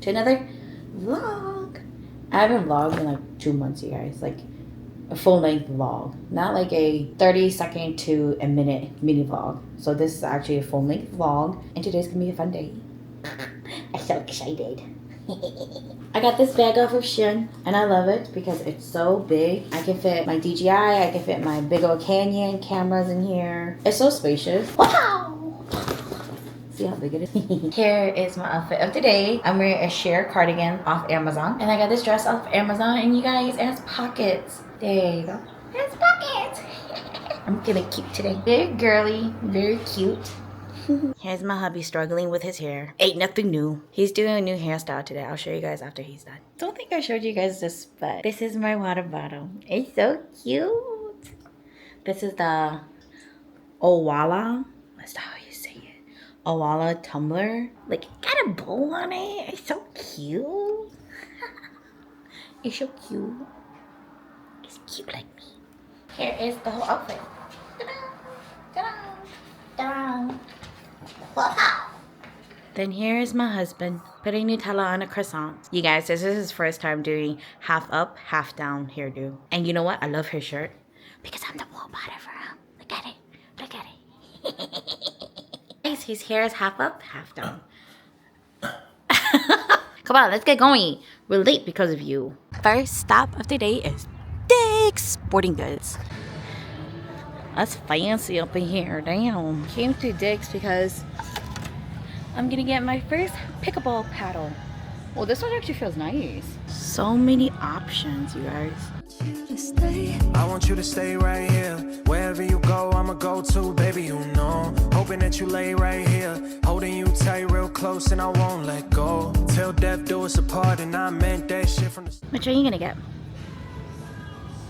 to another vlog. I haven't vlogged in like 2 months, you guys. Like a full-length vlog, not like a 30-second to a minute mini vlog. So this is actually a full-length vlog, and today's gonna be a fun day. I'm so excited. I got this bag off of Shein, and I love it because it's so big. I can fit my DJI, I can fit my big old Canyon cameras in here. It's so spacious. Wow! See how big it is? Here is my outfit of the day. I'm wearing a sheer cardigan off Amazon, and I got this dress off Amazon, and you guys, it has pockets. There you go. It has pockets. I'm feeling cute today. Very girly, very cute. Here's my hubby struggling with his hair. Ain't nothing new. He's doing a new hairstyle today. I'll show you guys after he's done. Don't think I showed you guys this, but this is my water bottle. It's so cute. This is the Owala. That's how you say it. Owala tumbler. Like, it got a bow on it. It's so cute. It's so cute. It's cute like me. Here is the whole outfit. Ta-da! Ta-da! Ta-da! Wow. Then here is my husband putting Nutella on a croissant. You guys, this is his first time doing half up, half down hairdo. And you know what? I love his shirt because I'm the robot for him. Look at it. Look at it. His hair is half up, half down. Come on, let's get going. We're late because of you. First stop of the day is Dick's Sporting Goods. That's fancy up in here. Damn. Came to Dick's because I'm gonna get my first pickleball paddle. Well, this one actually feels nice. So many options, you guys. I want you to stay right here. Wherever you go, I'ma go to, baby, you know. Hoping that you lay right here. Holding you tight real close and I won't let go. Till death do us apart, and I meant that shit from the... Which one are you gonna get?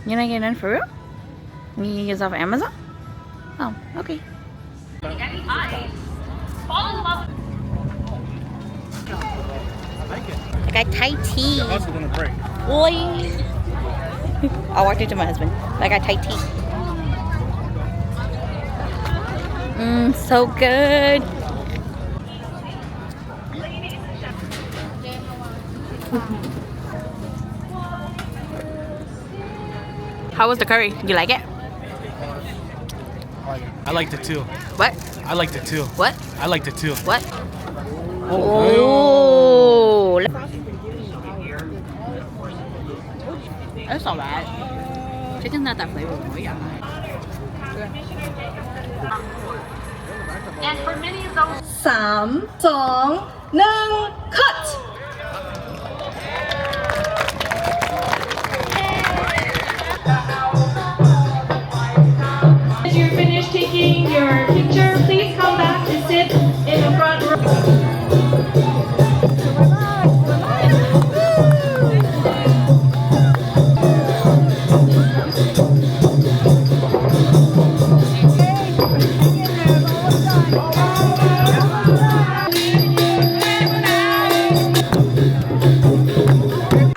You're not getting in for real? You can get this off Amazon? Oh, okay. I got Thai tea. Also gonna break. Boy. I walked into my husband. I got Thai tea. So good. How was the curry? You like it? I liked it too. What? I liked it too. What? I liked it too. What? Oh. That's not bad. Chicken's not that flavorful, yeah. And for many of those 3, 2, 1, cut! As you're finished taking your picture, please come back and sit in the front row.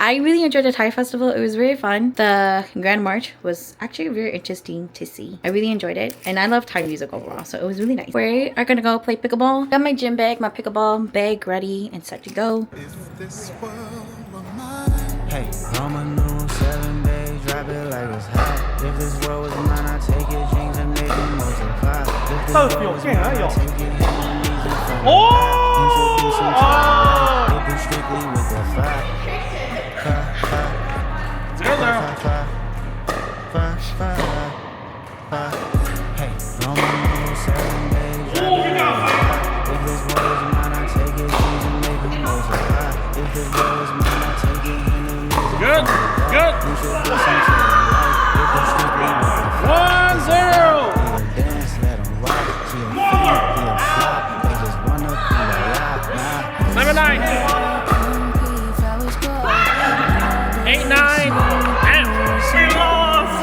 I really enjoyed the Thai festival. It was very fun. The Grand March was actually very interesting to see. I really enjoyed it, and I love Thai music overall, so it was really nice. We are gonna go play pickleball. Got my gym bag, my pickleball bag ready and set to go. Hey, Roma noon, 7 days, drop it like it's hot. If this world was mine, I take your dreams and make them multiply. If this world was mine, I take your enemies and find introduce them to life. It be strictly with the fire. Hey, Roma noon, 7 days, drop it like it's hot. If this world was mine, I take your dreams and make them multiply. If this world was mine, I take your enemies. Good. Good. 7-9. 8-9. And we lost.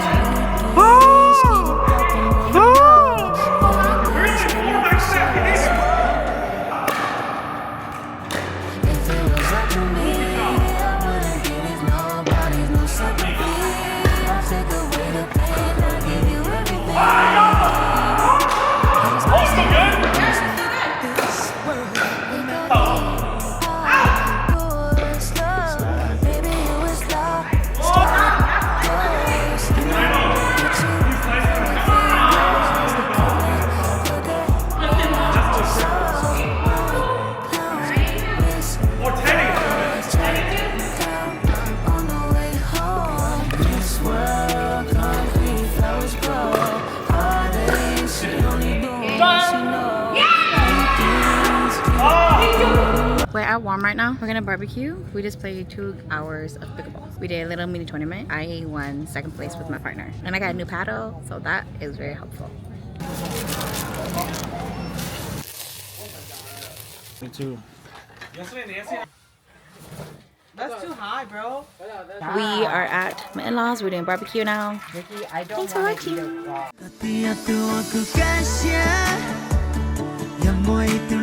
If it was up to me, I wouldn't give nobody's no sympathy. at Walmart right now. We're gonna barbecue. We just played 2 hours of pickleball. We did a little mini tournament. I won 2nd place with my partner. And I got a new paddle, so that is very helpful. Me too. That's too high, bro. We are at my in-laws. We're doing barbecue now. Vicky, I don't Thanks for want to eat watching. a vlog. Tapi aku kasih yang mau itu